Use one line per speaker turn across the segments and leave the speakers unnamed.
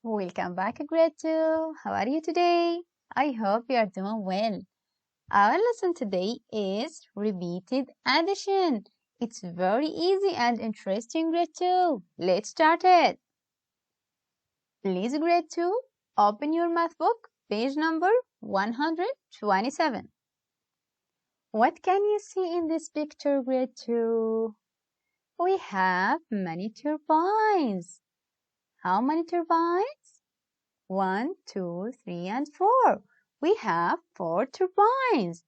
Welcome back, grade 2. How are you today? I hope you are doing well. Our lesson today is repeated addition. It's very easy and interesting, grade 2. Let's start it. Please, grade 2, open your math book, page number 127. What can you see in this picture, grade 2? We have many turbines. How many turbines? 1, 2, 3, and 4. We have 4 turbines,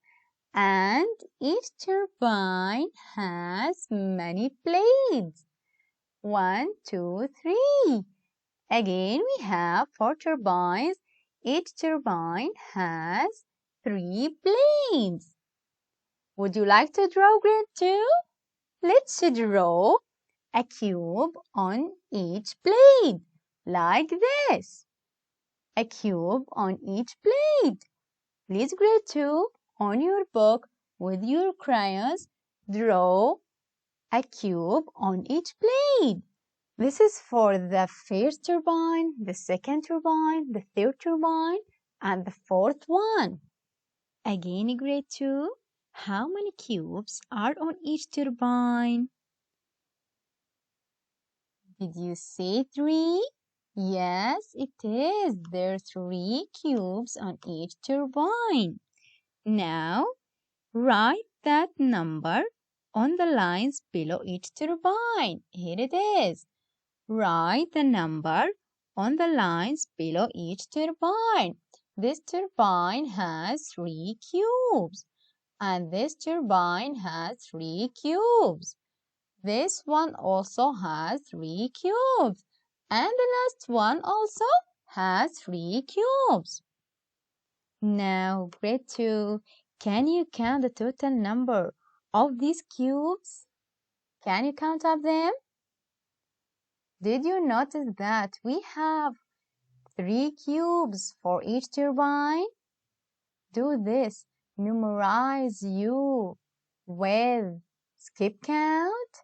and each turbine has many blades. 1, 2, 3. Again, we have 4 turbines. Each turbine has 3 blades. Would you like to draw, grade 2? Let's draw a cube on each blade, like this. A cube on each blade. Please, grade 2, on your book with your crayons, draw a cube on each blade. This is for the first turbine, the second turbine, the third turbine, and the fourth one. Again, grade 2, how many cubes are on each turbine? Did you say 3? Yes, it is. There are 3 cubes on each turbine. Now, write that number on the lines below each turbine. Here it is. Write the number on the lines below each turbine. This turbine has 3 cubes, and this turbine has 3 cubes. This one also has 3 cubes, and the last one also has 3 cubes. Now, grade 2, can you count the total number of these cubes? Can you count up them? Did you notice that we have 3 cubes for each turbine? Do this. Memorize you with skip count.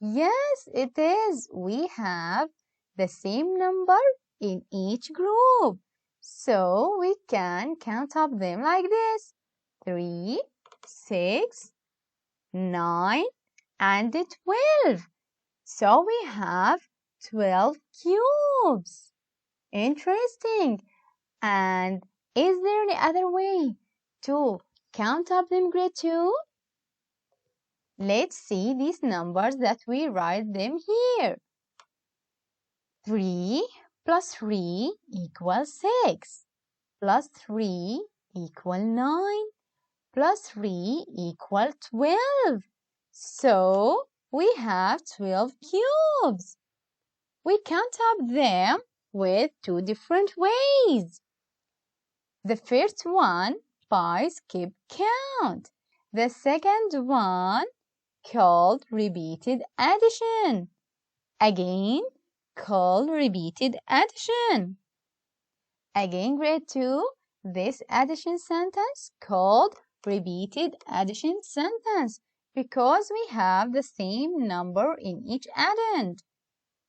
Yes, it is. We have the same number in each group. So we can count up them like this. 3, 6, 9, and 12. So we have 12 cubes. Interesting. And is there any other way to count up them, grade 2? Let's see these numbers that we write them here. 3 plus 3 equals 6. Plus 3 equals 9. Plus 3 equals 12. So we have 12 cubes. We count up them with 2 different ways. The first one by skip count. The second one called repeated addition. Again, called repeated addition. Again, grade 2, this addition sentence called repeated addition sentence because we have the same number in each addend.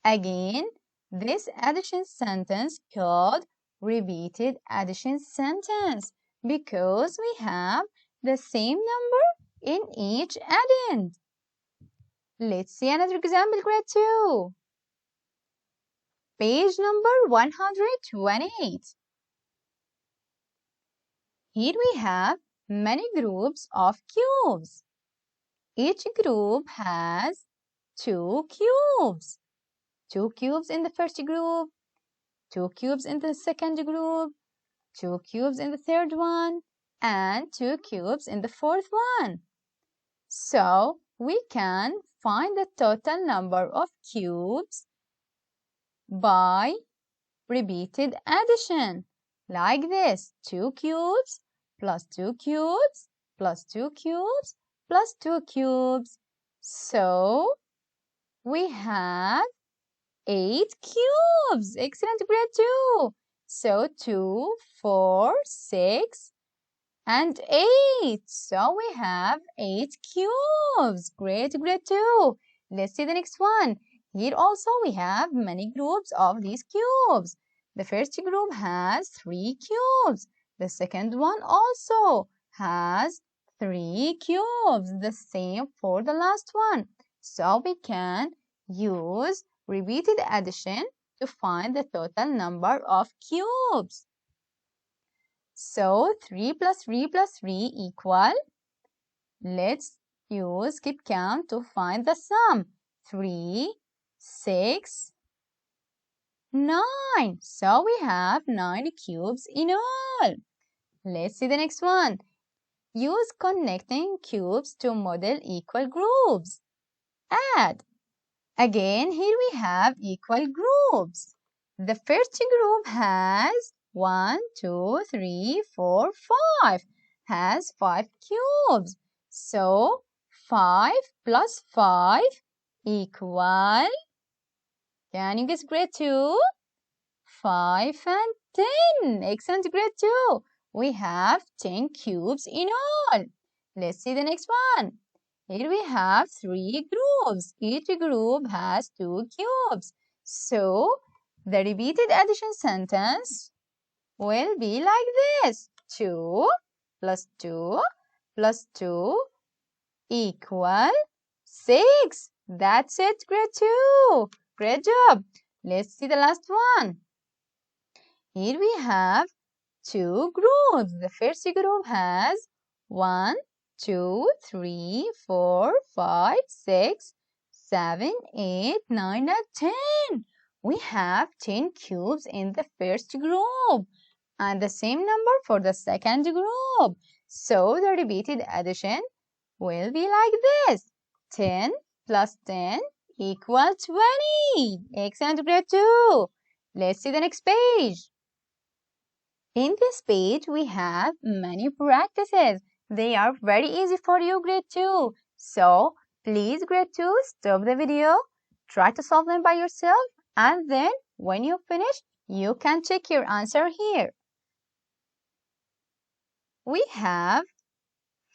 Again, this addition sentence called repeated addition sentence because we have the same number in each addend. Let's see another example, grade 2. Page number 128. Here we have many groups of cubes. Each group has 2 cubes. 2 cubes in the first group, 2 cubes in the second group, 2 cubes in the third one, and 2 cubes in the fourth one. So we can find the total number of cubes by repeated addition. Like this, 2 cubes plus 2 cubes plus 2 cubes plus 2 cubes. So we have 8 cubes. Excellent, grade 2. So 2, 4, 6, and 8. So we have 8 cubes. Great, grade 2. Let's see the next one. Here also we have many groups of these cubes. The first group has 3 cubes. The second one also has 3 cubes. The same for the last one. So we can use repeated addition to find the total number of cubes. So 3 plus 3 plus 3 equal. Let's use skip count to find the sum. 3, 6, 9. So we have 9 cubes in all. Let's see the next one. Use connecting cubes to model equal groups. Add. Again, here we have equal groups. The first group has 1, 2, 3, 4, 5. Has 5 cubes. So 5 plus 5 equal. Can you guess grade 2? 5 and 10. Excellent, grade 2. We have 10 cubes in all. Let's see the next one. Here we have 3 groups. Each group has 2 cubes. So the repeated addition sentence will be like this. 2 plus 2 plus 2 equal 6. That's it, grade 2. Great job. Let's see the last one. Here we have 2 groups. The first group has 1, 2, 3, 4, 5, 6, 7, 8, 9, and 10. We have 10 cubes in the first group and the same number for the second group. So the repeated addition will be like this. 10 plus 10 equal 20. Excellent, grade 2. Let's see the next page. In this page, we have many practices. They are very easy for you, grade 2. So, please, grade 2, stop the video, try to solve them by yourself, and then when you finish, you can check your answer here. We have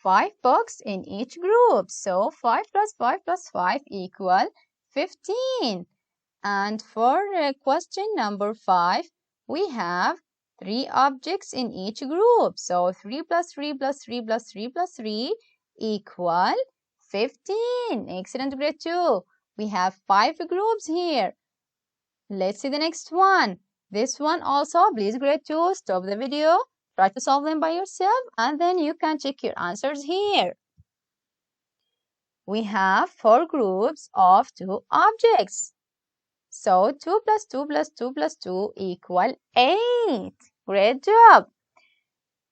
5 books in each group. So, 5 plus 5 plus 5 equal 15. And for question number 5, we have 3 objects in each group. So 3 plus 3 plus 3 plus 3 plus 3 equal 15. Excellent, grade 2. We have 5 groups here. Let's see the next one. This one also, please, grade 2, stop the video. Try to solve them by yourself and then you can check your answers here. We have 4 groups of 2 objects. So 2 plus 2 plus 2 plus 2 equal 8. Great job.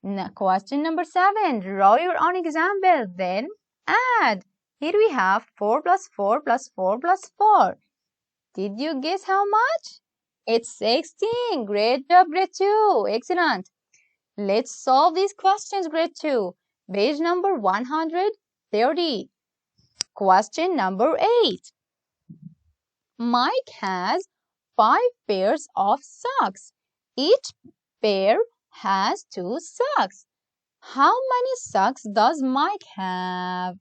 Now, question number 7. Draw your own example, then add. Here we have 4 plus 4 plus 4 plus 4. Did you guess how much? It's 16. Great job, grade 2. Excellent. Let's solve these questions, grade 2. Page number 130. Question number 8. Mike has 5 pairs of socks. Each pair has 2 socks. How many socks does Mike have?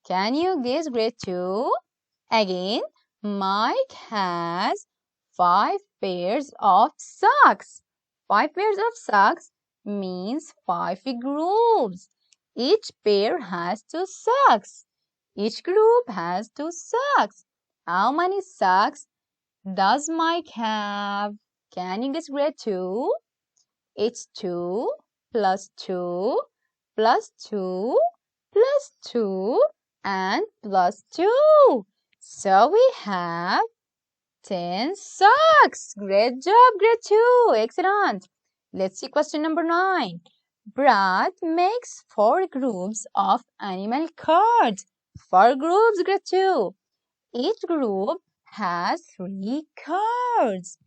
Can you guess, grade 2? Again, Mike has 5 pairs of socks. 5 pairs of socks means 5 groups. Each pair has 2 socks. Each group has 2 socks. How many socks does Mike have? Can you guess, grade 2? It's 2 plus 2 plus 2 plus 2 and plus 2. So we have 10 socks. Great job, grade 2. Excellent. Let's see question number 9. Brad makes 4 groups of animal cards. 4 groups, grade 2. Each group has 3 cards.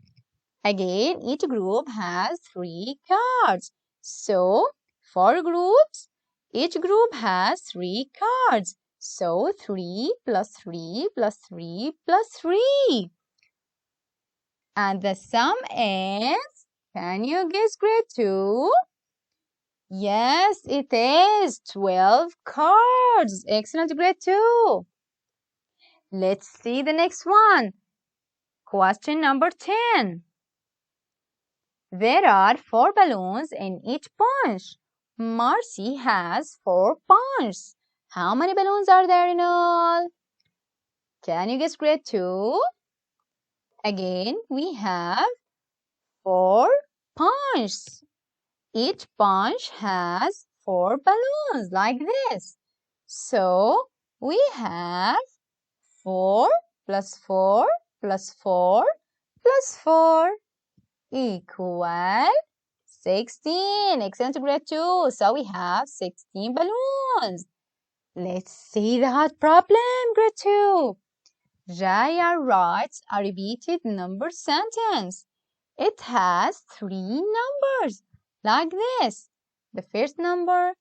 Again, each group has 3 cards. So, 4 groups. Each group has 3 cards. So, 3 plus 3 plus 3 plus 3. And the sum is, can you guess, grade 2? Yes, it is 12 cards. Excellent, grade 2. Let's see the next one. Question number 10. There are 4 balloons in each bunch. Marcy has 4 bunches. How many balloons are there in all? Can you guess grade 2? Again, we have 4 bunches. Each bunch has 4 balloons like this. So, we have 4 plus 4 plus 4 plus 4 equal 16. Excellent, grade 2. So we have 16 balloons. Let's see the hard problem, grade 2. Jaya writes a repeated number sentence. It has 3 numbers like this. The first number,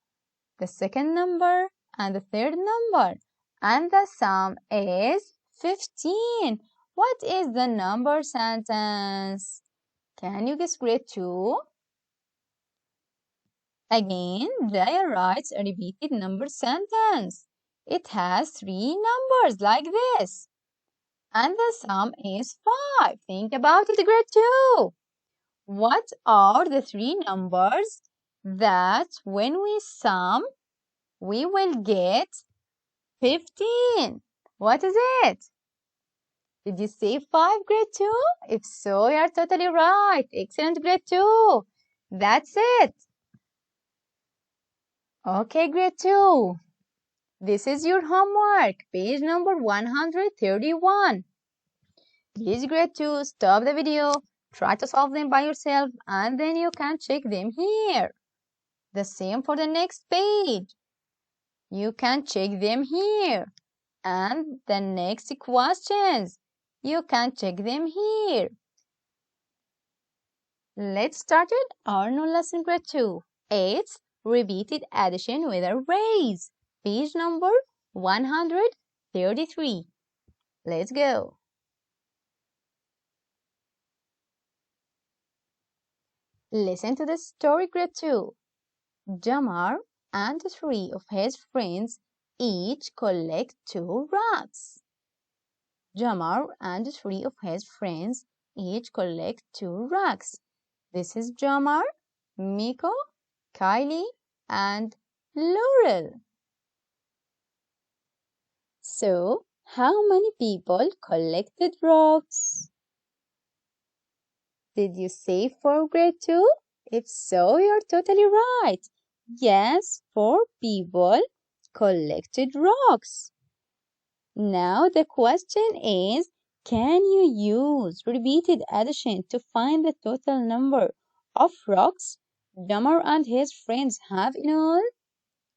the second number, and the third number. And the sum is 15. What is the number sentence? Can you guess, grade 2? Again, Jaya writes a repeated number sentence. It has 3 numbers like this. And the sum is 5. Think about it, grade 2. What are the 3 numbers that when we sum, we will get 15? What is it? Did you say 5, grade 2? If so, you are totally right. Excellent, grade 2. That's it. Okay, grade 2. This is your homework, page number 131. Please, grade 2, stop the video, try to solve them by yourself, and then you can check them here. The same for the next page. You can check them here. And the next questions, you can check them here. Let's start it. Our new lesson, grade 2. It's repeated addition with arrays. Page number 133. Let's go. Listen to the story, grade 2. Jamar and 3 of his friends each collect 2 rocks. Jamar and 3 of his friends each collect 2 rocks. This is Jamar, Miko, Kylie, and Laurel. So, how many people collected rocks? Did you say 4, grade 2? If so, you're totally right. Yes, 4 people collected rocks. Now the question is, can you use repeated addition to find the total number of rocks Jamar and his friends have in all?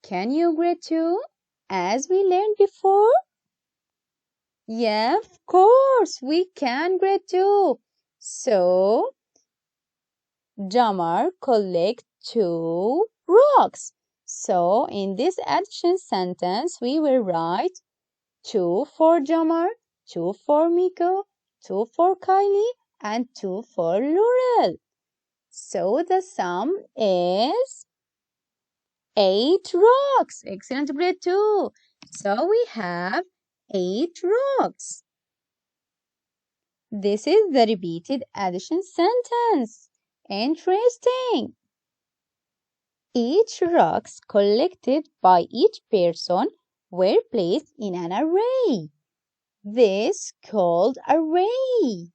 Can you, grade 2? As we learned before? Yeah, of course, we can, grade 2. So, Jamar collect 2 rocks. So, in this addition sentence, we will write 2 for Jamar, 2 for Miko, 2 for Kylie, and 2 for Laurel. So, the sum is 8 rocks. Excellent, grade 2. So, we have 8 rocks. This is the repeated addition sentence. Interesting. Each rocks collected by each person were placed in an array. This called array.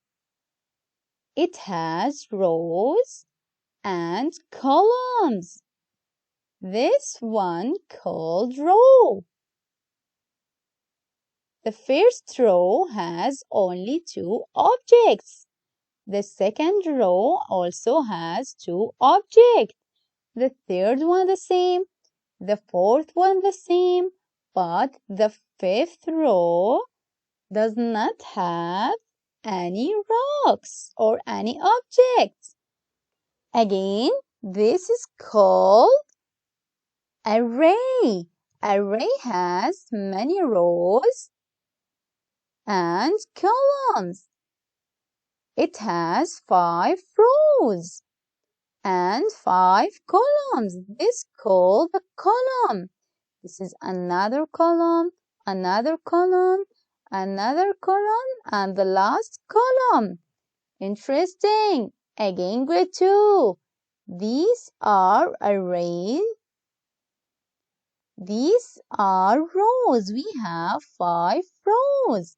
It has rows and columns. This one called row. The first row has only 2 objects. The second row also has 2 objects. The third one the same. The fourth one the same. But the fifth row does not have any rocks or any objects. Again, this is called array. Array has many rows and columns. It has 5 rows and 5 columns. This is called a column. This is another column, another column, another column, and the last column. Interesting. Again, grade 2. These are arrayed. These are rows. We have 5 rows.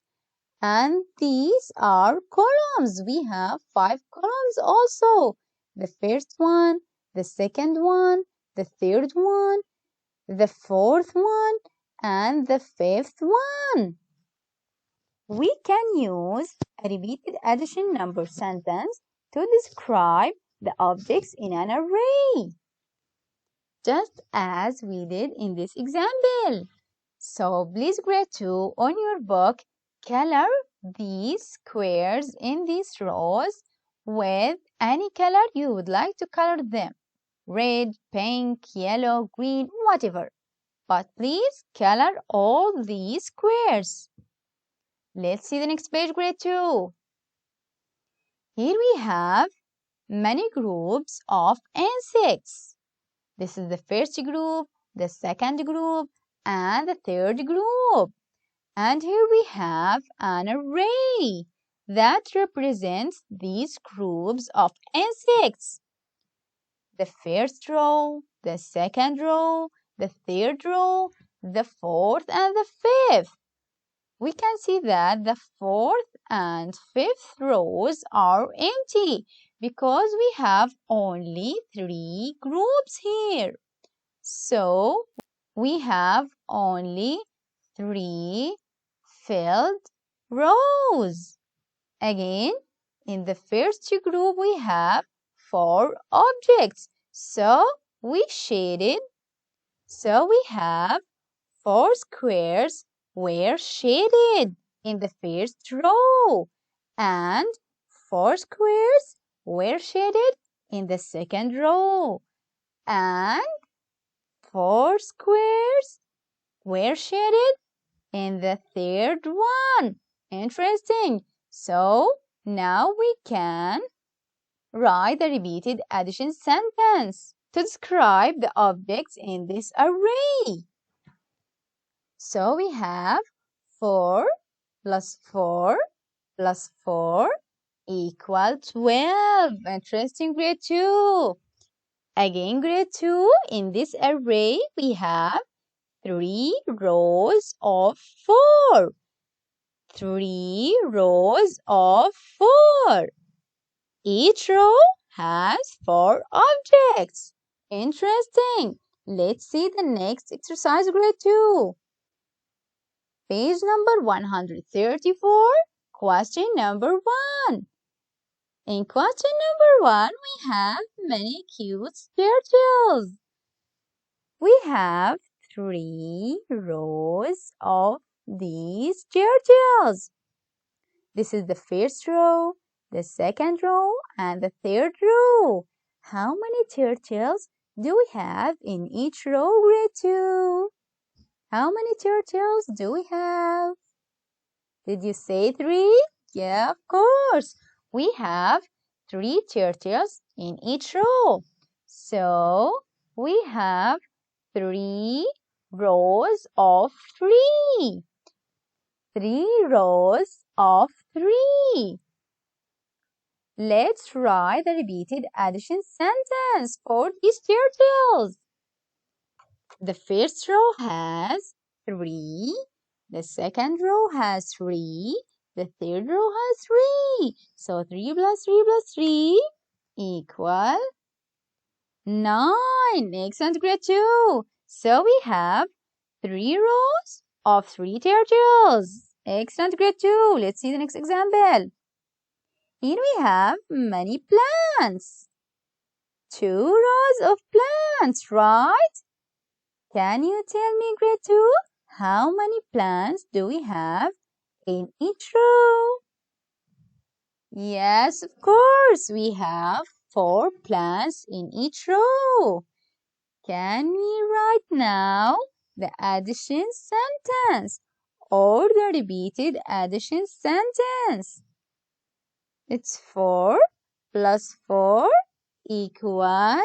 And these are columns. We have 5 columns also. The first one, the second one, the third one, the fourth one, and the fifth one. We can use a repeated addition number sentence to describe the objects in an array, just as we did in this example. So please, grade 2, on your book, color these squares in these rows with any color you would like to color them. Red, pink, yellow, green, whatever. But please color all these squares. Let's see the next page, grade 2. Here we have many groups of insects. This is the first group, the second group, and the third group. And here we have an array that represents these groups of insects. The first row, the second row, the third row, the fourth, and the fifth. We can see that the fourth and fifth rows are empty because we have only 3 groups here. So we have only 3 filled rows. Again, in the first group we have 4 objects. So we shaded. So we have 4 squares were shaded in the first row, and 4 squares were shaded in the second row, and 4 squares were shaded in the third one. Interesting. So now we can write the repeated addition sentence to describe the objects in this array. So we have 4 plus 4 plus 4 equal 12. Interesting, grade 2. Again, grade 2, in this array we have 3 rows of 4. 3 rows of 4. Each row has 4 objects. Interesting. Let's see the next exercise, grade 2. Page number 134, question number 1. In question number 1, we have many cute turtles. We have 3 rows of these turtles. This is the first row, the second row, and the third row. How many turtles do we have in each row, grade 2? How many turtles do we have? Did you say 3? Yeah, of course. We have 3 turtles in each row. So we have 3 rows of 3. 3 rows of 3. Let's write the repeated addition sentence for these turtles. The first row has 3. The second row has 3. The third row has 3. So 3 plus 3 plus 3 equal 9. Excellent, grade 2. So we have 3 rows of 3 turtles. Excellent, grade 2. Let's see the next example. Here we have many plants. 2 rows of plants, right? Can you tell me, grade 2, how many plants do we have in each row? Yes, of course, we have 4 plants in each row. Can we write now the addition sentence or the repeated addition sentence? It's 4 plus 4 equal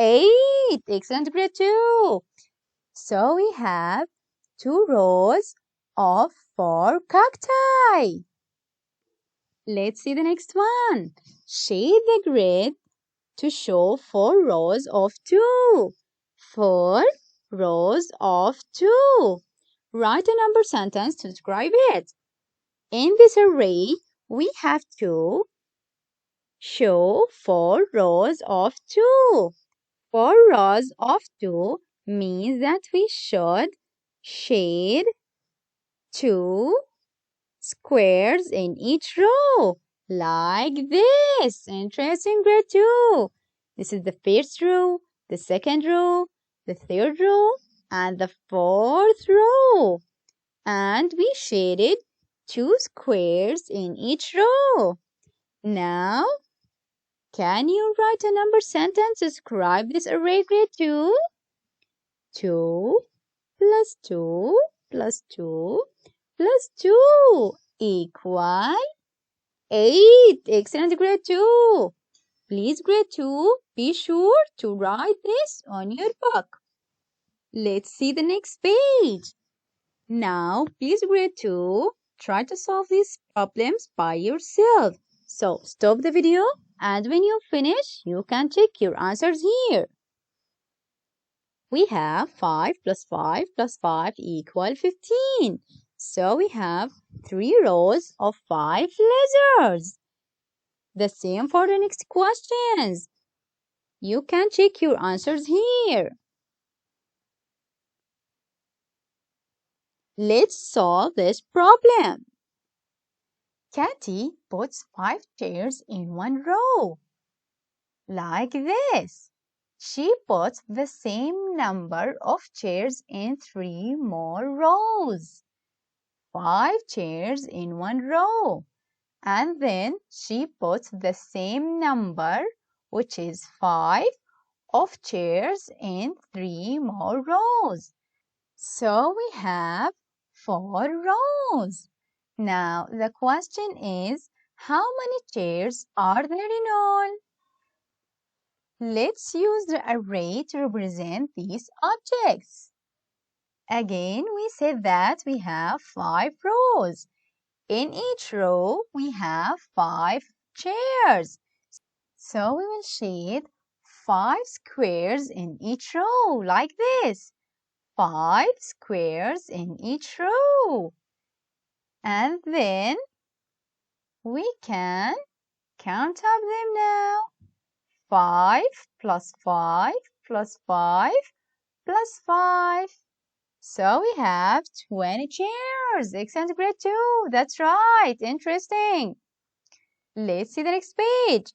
8. Excellent, grade 2. So we have 2 rows of 4 cacti. Let's see the next one. Shade the grid to show 4 rows of 2. 4 rows of 2. Write a number sentence to describe it. In this array, we have to show 4 rows of 2. 4 rows of 2 means that we should shade 2 squares in each row, like this. Interesting, grade 2. This is the first row, the second row, the third row, and the fourth row. And we shaded 2 squares in each row. Now, can you write a number sentence to describe this array, grade 2? 2 plus 2 plus 2 plus 2 equal 8. Excellent, grade 2. Please, grade 2, be sure to write this on your book. Let's see the next page. Now, please, grade 2, try to solve these problems by yourself. So, stop the video, and when you finish, you can check your answers here. We have 5 plus 5 plus 5 equal 15. So we have 3 rows of 5 lizards. The same for the next questions. You can check your answers here. Let's solve this problem. Katy puts 5 chairs in one row, like this. She puts the same number of chairs in 3 more rows. 5 chairs in one row. And then she puts the same number, which is 5, of chairs in 3 more rows. So we have 4 rows. Now the question is, how many chairs are there in all? Let's use the array to represent these objects. Again, we said that we have 5 rows. In each row, we have 5 chairs. So we will shade 5 squares in each row, like this. 5 squares in each row. And then we can count up them now. 5 plus 5 plus 5 plus 5. So we have 20 chairs. Excellent, grade 2. That's right. Interesting. Let's see the next page.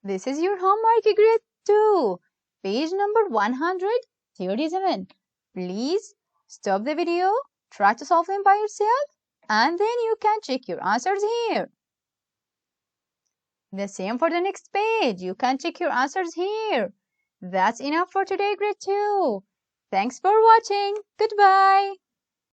This is your homework, grade 2. Page number 137. Please stop the video, try to solve them by yourself, and then you can check your answers here. The same for the next page. You can check your answers here. That's enough for today, grade 2. Thanks for watching. Goodbye.